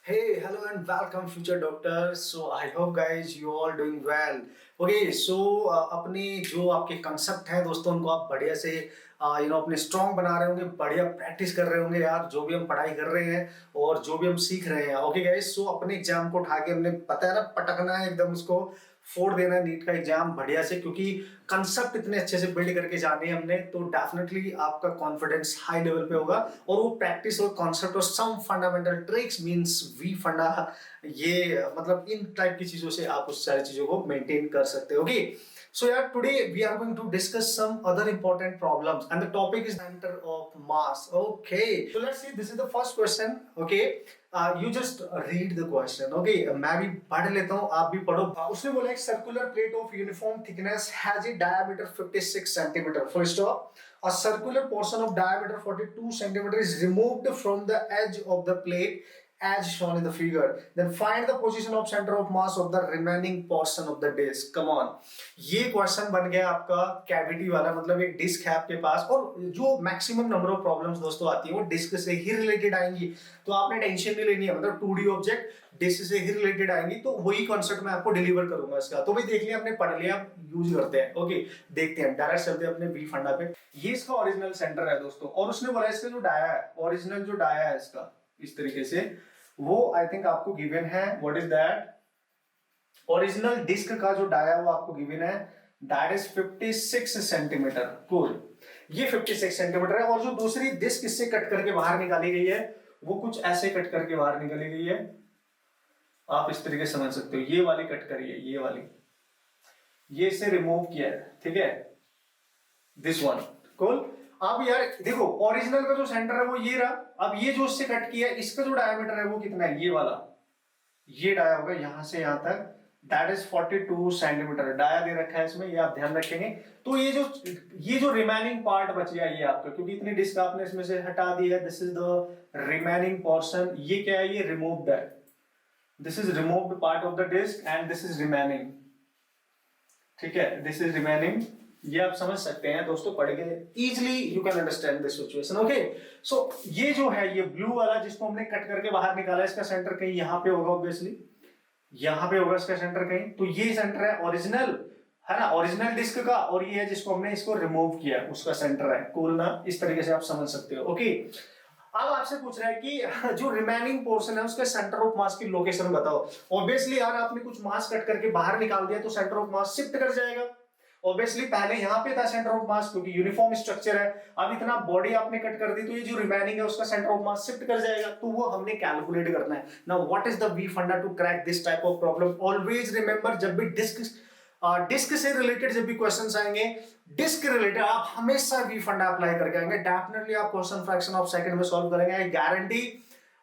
Hey, hello and welcome future doctors. So I hope guys you all doing well. Okay, so अपने जो आपके concept हैं दोस्तों उनको आप बढ़िया से अपने स्ट्रॉन्ग बना रहे होंगे, बढ़िया प्रैक्टिस कर रहे होंगे यार, जो भी हम पढ़ाई कर रहे हैं और जो भी हम सीख रहे हैं। ओके गाइस, सो अपने एग्जाम को उठा के हमने पता है ना पटकना है एकदम उसको फोड़ देना है नीट का एग्जाम बढ़िया से, क्योंकि कंसेप्ट इतने अच्छे से बिल्ड करके जाने हैं हमने, तो डेफिनेटली आपका कॉन्फिडेंस हाई लेवल पे होगा। और वो प्रैक्टिस और कॉन्सेप्ट और some fundamental tricks means we funda, ये मतलब इन टाइप की चीजों से आप उस सारी चीजों को मेंटेन कर सकते हो। Okay, so yeah, today we are going to discuss some other important problems and the topic is center of mass. Okay, so let's see, this is the first question. Okay, you just read the question. Okay, मैं भी पढ़ लेता हूँ, आप भी पढ़ो। उसने बोला एक circular plate of uniform thickness has a diameter 56 centimeter. First off, a circular portion of diameter 42 centimeter is removed from the edge of the plate as shown in the figure. Then find the position of center of mass of the remaining portion of the disk. Come on, ये question बन गया आपका cavity वाला, मतलब एक disc है आपके पास और जो मैक्सिमम नंबर ऑफ प्रॉब्लम्स दोस्तों आती है वो डिस्क से ही रिलेटेड आएंगी, तो आपने टेंशन नहीं लेनी है। मतलब 2D ऑब्जेक्ट डिस्क से ही रिलेटेड आएंगी, तो वही कॉन्सेप्ट मैं आपको डिलीवर करूंगा इसका। तो भाई देख लिया, आपने पढ़ लिया, यूज करते हैं। ओके, देखते हैं, डायरेक्ट चलते हैं अपने वी फंडा पे। ये इसका ओरिजिनल सेंटर है दोस्तों, और उसने बोला इसका जो डाया है, ओरिजिनल जो डाया है इसका इस तरीके से, वो आई थिंक आपको गिवन है। What is that? Original disc का जो डाया वो आपको गिवन है, दैट इज 56 सेंटीमीटर। कूल, ये 56 सेंटीमीटर है। और जो दूसरी डिस्क इससे कट करके बाहर निकाली गई है वो कुछ ऐसे कट करके बाहर निकाली गई है, आप इस तरीके समझ सकते हो। ये वाली कट करी है, ये वाली, ये इसे रिमूव किया है, ठीक है, दिस वन। कूल, अब यार देखो ओरिजिनल का जो सेंटर है वो ये रहा, अब ये जो इससे कट किया है इसका जो डायमीटर है वो कितना है, ये वाला, ये डाया होगा यहां से यहां तक, दैट इज 42 सेंटीमीटर डाया दे रखा है इसमें, ये आप ध्यान रखेंगे। तो ये जो रिमेनिंग पार्ट बच गया ये आपका, क्योंकि इतनी डिस्क आपने इसमें से हटा दी है, this is the remaining portion. ये क्या है, ये रिमूव्ड है, this is removed part of the disc and this is remaining, ठीक है, दिस इज रिमेनिंग। ये आप समझ सकते हैं दोस्तों, पढ़ के easily you can understand this situation. Okay, so ये जो है ये ब्लू वाला जिसको हमने कट करके बाहर निकाला, इसका सेंटर कहीं यहां पे होगा, ऑब्वियसली यहां पे होगा इसका सेंटर कहीं। तो ये सेंटर है ओरिजिनल, है ना, ओरिजिनल डिस्क का, और ये है जिसको हमने इसको रिमूव किया, उसका सेंटर है। कूल ना, इस तरीके से आप समझ सकते हो। ओके, अब आपसे पूछ रहा है कि जो रिमेनिंग पोर्शन है उसके सेंटर ऑफ मास की लोकेशन बताओ। ऑब्वियसली यार आपने कुछ मास कट करके बाहर निकाल दिया तो सेंटर ऑफ मास शिफ्ट कर जाएगा। ऑब्वियसली पहले यहां पे था सेंटर ऑफ मास, क्योंकि यूनिफॉर्म स्ट्रक्चर है। अब इतना बॉडी आपने कट कर दी तो ये जो रिमेनिंग है उसका सेंटर ऑफ मास शिफ्ट कर जाएगा, तो वो हमने कैलकुलेट करना है। Now what is the we funda to crack this type of problem? Always remember, जब भी डिस्क से रिलेटेड जब भी क्वेश्चंस आएंगे, डिस्क रिलेटेड, आप हमेशा वी फंडा अप्लाई करके आएंगे। डेफिनेटली आप क्वेश्चन फ्रैक्शन ऑफ सेकंड में सॉल्व करेंगे, आई गारंटी।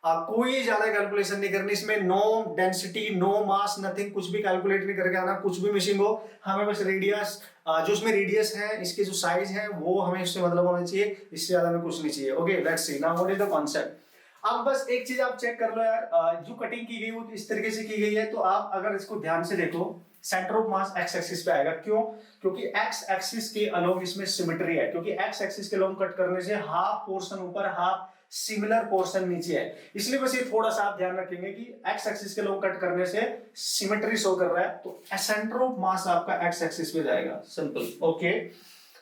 कोई ज्यादा कैलकुलेशन नहीं करनी इसमें, नो डेंसिटी, नो मास, नथिंग, कुछ भी कैलकुलेट नहीं करके आना, कुछ भी मिसिंग हो। हमें बस रेडियस, जो इसमें रेडियस है, इसके जो साइज है वो हमें इससे मतलब होना चाहिए, इससे ज्यादा में कुछ नहीं चाहिए। Okay, let's see now what is the concept. अब बस एक चीज आप चेक कर लो यार, जो कटिंग की गई वो इस तरीके से की गई है, तो आप अगर इसको ध्यान से देखो, centre of mass x axis पे आएगा। क्यों? क्योंकि एक्स एक्सिस के अलोंग इसमें सिमेट्री है, क्योंकि एक्स एक्सिस के अलोंग कट करने से हाफ पोर्शन ऊपर, हाफ सिमिलर पोर्शन नीचे है, इसलिए बस ये थोड़ा सा आप ध्यान रखेंगे कि एक्स एक्सिस के अलोंग कट करने से सिमेट्री शो कर रहा है, तो सेंटर ऑफ मास आपका एक्स एक्सिस पे जाएगा। Simple. Okay,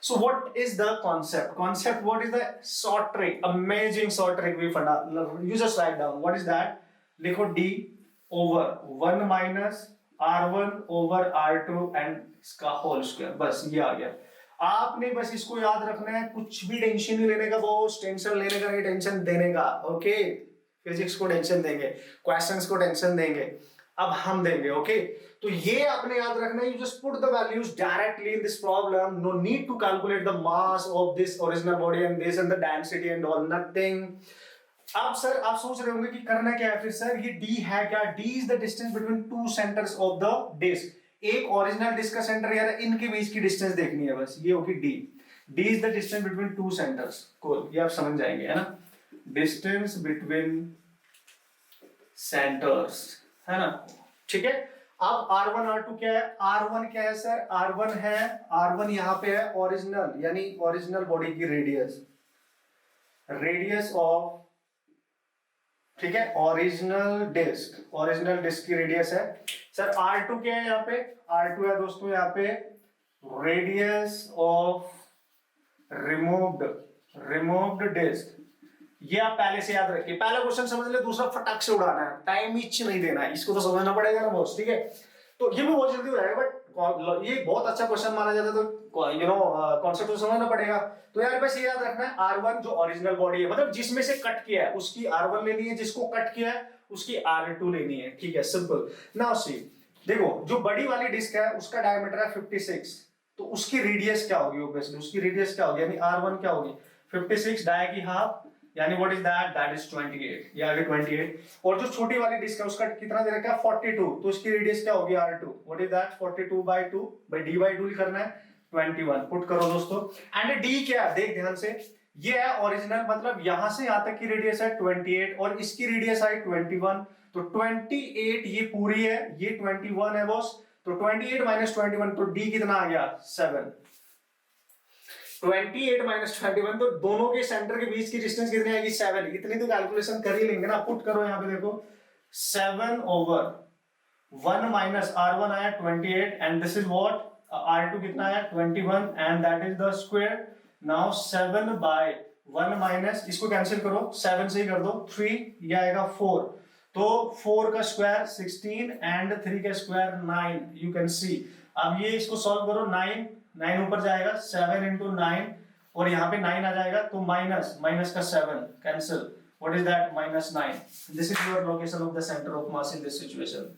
so what is the concept? What is the short trick? Amazing short trick we found. You just write down what is that. लिखो d over 1 minus r1 over r2 and इसका whole square, बस ये आ गया। आपने बस इसको याद रखना है, कुछ भी टेंशन नहीं लेने का, बॉस टेंशन लेने का नहीं, टेंशन देने का। ओके, फिजिक्स को टेंशन देंगे, क्वेश्चंस को टेंशन देंगे, अब हम देंगे। ओके, तो ये आपने याद रखना है, you just put the values directly in this problem, no need to calculate the mass of this original body and this and the density and all, nothing. अब सर आप सोच रहे होंगे कि करना क्या है फिर सर, ये d है क्या? d is the distance between two centres of the disc. एक ओरिजिनल डिस्क का सेंटर यार, इनके बीच की डिस्टेंस देखनी है, बस ये होगी d। d is the distance between two centres को, ये आप समझ जाएंगे, है ना, डिस्टेंस बिटवीन सेंटर्स, है ना, ठीक है। अब R1 R2 क्या है? R1 क्या है सर? R1 है, R1 यहां पे है ओरिजिनल, यानी ओरिजिनल बॉडी की रेडियस, रेडियस ऑफ, ठीक है, ओरिजिनल डिस्क की रेडियस है सर R2 क्या है यहाँ पे, R2 है दोस्तों यहाँ पे रेडियस ऑफ रिमूव्ड डिस्क। ये आप पहले से याद रखिए, पहला क्वेश्चन समझ ले, दूसरा फटाक से उड़ाना है, टाइम इच नहीं देना है, इसको तो समझना पड़ेगा ना बॉस, ठीक है। तो ये भी बहुत जल्दी हो जाएगा, बट ये बहुत अच्छा क्वेश्चन माना जाता है, तो यू नो कॉन्सेप्ट तो समझना पड़ेगा। तो यार बस ये याद रखना है R1 जो ओरिजिनल बॉडी है, मतलब जिसमें से कट किया है उसकी R1 लेनी है, जिसको कट किया है उसकी R2 लेनी है, ठीक है, सिंपल। नाउ सी, देखो जो बड़ी वाली डिस्क है उसका डायमीटर है 56, तो उसकी रेडियस क्या होगी, ऑब्वियसली उसकी रेडियस क्या होगी, यानी R1 क्या होगी 56 डाई की हाफ, यानी व्हाट इज दैट इज 28, ये आगे 28। और जो छोटी वाली डिस्क है उसका कितना दे रखा है 42, तो उसकी रेडियस क्या होगी R2, what is that 42/2 by d by 2 करना है 21, पुट करो दोस्तों। एंड d क्या है, देख ध्यान से, ये है ओरिजिनल, मतलब यहां से यहां तक की रेडियस है 28 और इसकी रेडियस आई 21, तो 28 ये पूरी है, ये 21 है बॉस, तो 28 माइनस 21, तो d कितना आ गया 7। 28 माइनस 21, तो दोनों के सेंटर के बीच की डिस्टेंस कितनी आएगी 7, इतनी तो कैलकुलेशन कर ही लेंगे ना, पुट करो यहाँ पे देखो 7/1 माइनस R1 आया 28 and this is what R2 कितना है 21 and that is the square. Now 7/1 minus, इसको कैंसिल करो, 7 से ही कर दो 3, ये आएगा 4, तो 4 का स्क्वायर 16 एंड 3 का स्क्वायर 9, यू कैन सी। अब ये इसको सॉल्व करो, 9 ऊपर जाएगा 7 into 9 और यहाँ पे 9 आ जाएगा, तो माइनस का 7 cancel, what is that -9, this is your location of the centre of mass in this situation,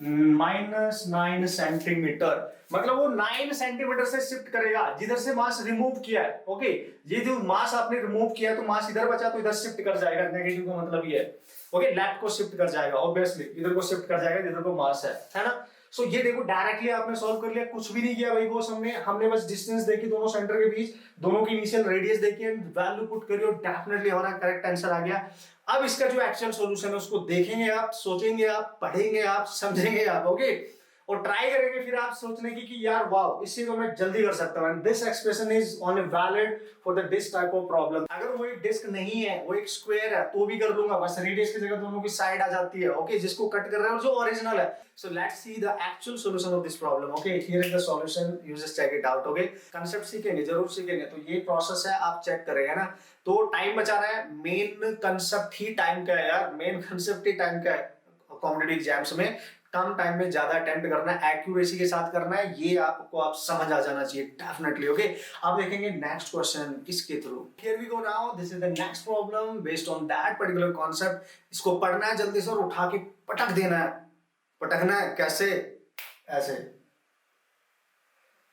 -9 centimetre, मतलब वो 9 सेंटीमीटर से शिफ्ट करेगा जिधर से मास रिमूव किया है। ओके, ये जो मास आपने रिमूव किया तो मास इधर बचा तो इधर शिफ्ट कर जाएगा, नेगेटिव का मतलब ये है। ओके, लेफ्ट को शिफ्ट कर जाएगा, ऑब्वियसली इधर को शिफ्ट कर जाएगा जिधर को मास है ना। सो ये देखो डायरेक्टली आपने सॉल्व कर लिया, कुछ भी नहीं किया भाई बॉस, हमने बस डिस्टेंस देखी दोनों सेंटर के बीच, दोनों की इनिशियल रेडियस देखी एंड वैल्यू पुट करी और डेफिनेटली हमारा करेक्ट आंसर आ गया। अब इसका जो एक्चुअल सॉल्यूशन है उसको देखेंगे आप, सोचेंगे आप, पढ़ेंगे आप, समझेंगे आप, ओके, और ट्राई करेंगे फिर आप सोचने की कि यार वाओ, इससे तो मैं जल्दी कर सकता हूं, and this expression is only valid for the this type of problem. अगर वो एक डिस्क नहीं है, वो एक स्क्वायर है, तो भी कर लूंगा, बस रेडियस की जगह दोनों की साइड आ जाती है, ओके, जिसको कट कर रहे हैं और जो ओरिजिनल है। So let's see the actual solution of this problem. Okay, here is the solution, you just check it out. Okay, concept सीखेंगे, जरूर सीखेंगे, तो ये प्रोसेस है, आप चेक करेंगे ना, तो टाइम बचा रहा है, मेन कंसेप्ट ही टाइम का है यार, मेन कंसेप्ट ही टाइम का है। कॉम्पिटिटिव एग्जाम्स में कम टाइम में ज्यादा अटेम्प्ट करना है, एक्यूरेसी के साथ करना है, ये आपको आप समझ आ जाना चाहिए डेफिनेटली। ओके, अब देखेंगे नेक्स्ट क्वेश्चन इसके थ्रू। Here we go now, this is the next problem based on that particular concept. इसको पढ़ना है जल्दी से और उठा के पटक देना है। पटकना है कैसे, ऐसे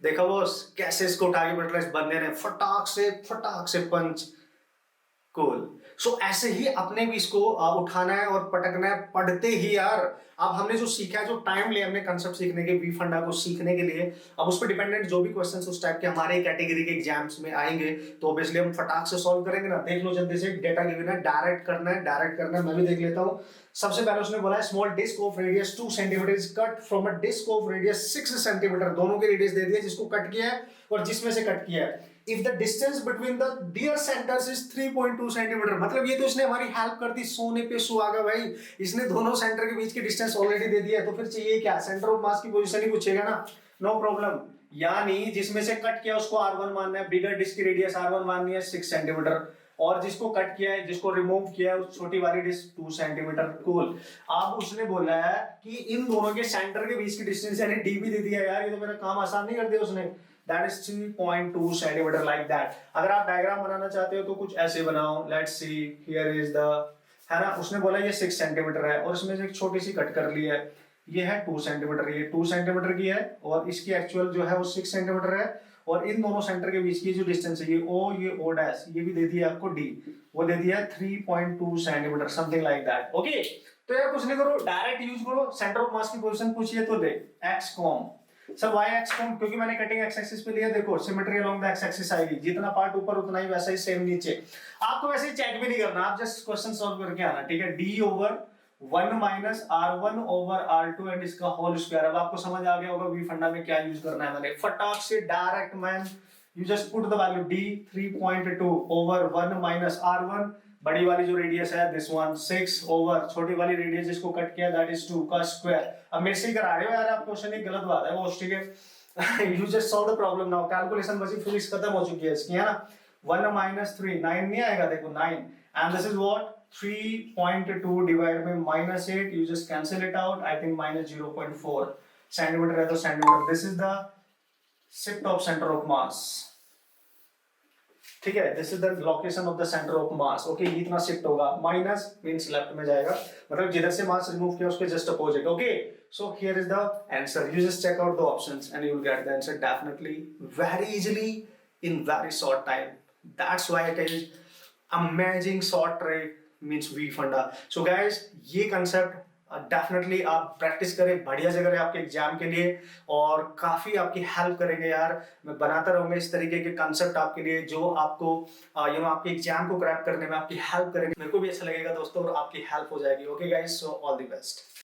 देखो बॉस, कैसे इसको उठा के पटक रहा है इस बंदे ने, फटाक से पंच, कूल। सो ऐसे ही अपने भी इसको उठाना है और पटकना है, पढ़ते ही यार। अब हमने जो सीखा है, जो टाइम लिया हमने कंसेप्ट सीखने के, वी फंडा को सीखने के लिए, अब उस पर डिपेंडेंट जो भी क्वेश्चंस उस टाइप के हमारे कैटेगरी के एग्जाम्स में आएंगे, तो ऑब्वियसली हम फटाक से सॉल्व करेंगे ना। देख लो जल्दी से, डेटा गिवन है, डायरेक्ट करना है, मैं भी देख लेता हूँ। सबसे पहले उसने बोला है small disc of radius 2 centimetre is cut from a disc of radius 6 centimetre, दोनों के रेडियस दे दिया, जिसको कट किया है और जिसमें से कट किया है। If the distance between the dear centers is 3.2 centimetre, मतलब ये तो इसने हमारी हेल्प कर दी, सोने पे सुहागा भाई, इसने दोनों सेंटर के बीच की डिस्टेंस ऑलरेडी दे दिया है, तो फिर चाहिए क्या, सेंटर ऑफ मास की पोजीशन ही पूछेगा ना, नो प्रॉब्लम। यानी जिसमें से कट किया उसको R1 मानना है, बिगर डिस्क की रेडियस R1 माननी है 6 सेंटीमीटर, और जिसको कट किया है, जिसको रिमूव किया है, उस छोटी वाली डिस्क 2 सेंटीमीटर, कूल। अब उसने बोला है कि इन दोनों के सेंटर के बीच की डिस्टेंस यानी डी भी दे दिया यार, ये तो मेरा काम आसान नहीं कर दिया उसने, that is 3.2 centimetre like that। अगर आप डायग्राम बनाना चाहते हो तो कुछ ऐसे बनाओ, let's see, here is the, है ना, उसने बोला ये 6 सेंटीमीटर है और इसमें से एक छोटी सी कट कर ली है, ये है 2 सेंटीमीटर, ये 2 सेंटीमीटर की है और इसकी एक्चुअल जो है वो 6 सेंटीमीटर है, और इन दोनों सेंटर के बीच की जो डिस्टेंस है, ये O डैश, ये भी दे दिया आपको D, वो दे दिया 3.2 centimetre, something like that. Okay, तो यार कुछ नहीं करो, डायरेक्ट यूज करो, सेंटर ऑफ मास की पोजीशन पूछिए तो दे x com sir y x कौन, क्योंकि मैंने कटिंग x एक्सिस पे लिया, देखो symmetry along the x axis आएगी, जितना पार्ट ऊपर उतना ही वैसा ही सेम नीचे। आपको वैसे ही चेक भी नहीं करना, आप जस्ट क्वेश्चन सॉल्व करके आना, ठीक है। d/1 minus r1 over r2 and इसका होल स्क्वायर। अब आपको समझ आ गया होगा वी फंडा में क्या यूज करना है, मैंने फटाक से direct man, you just put the value d 3.2 over 1 minus r1, बड़ी वाली जो रेडियस है दिस वन 6 ओवर छोटी वाली रेडियस जिसको कट किया दैट इज 2 का स्क्वायर। अब मेरे से ही करा रहे हो यार आप क्वेश्चन, एक गलत बात है वो, ठीक है। You just solve the problem now, calculation बची, फिजिक्स खत्म हो चुकी है इसकी, है ना। 1 माइनस 3 9 नहीं आएगा, देखो 9 and this is what 3.2 divide by -8, you just cancel it out, I think -0.4 centimetre है तो centimetre. This is the shift of centre of mass, ठीक है, this is the location of the centre of mass. Okay, इतना shift होगा, minus means left में जाएगा, मतलब जिधर से मास रिमूव किया उसके just opposite. Okay, so here is the answer, you just check out the options and you will get the answer definitely very easily in very short time. That's why it is amazing short trick means we funda. So guys, ये concept definitely आप practice करें, बढ़िया से करें आपके exam के लिए, और काफी आपकी हेल्प करेंगे यार। मैं बनाता रहूंगा इस तरीके के कंसेप्ट आपके लिए जो आपको आपके एग्जाम को क्रैक करने में आपकी हेल्प करेंगे। मेरे को भी अच्छा लगेगा दोस्तों और आपकी हेल्प हो जाएगी। Okay guys, so all the best.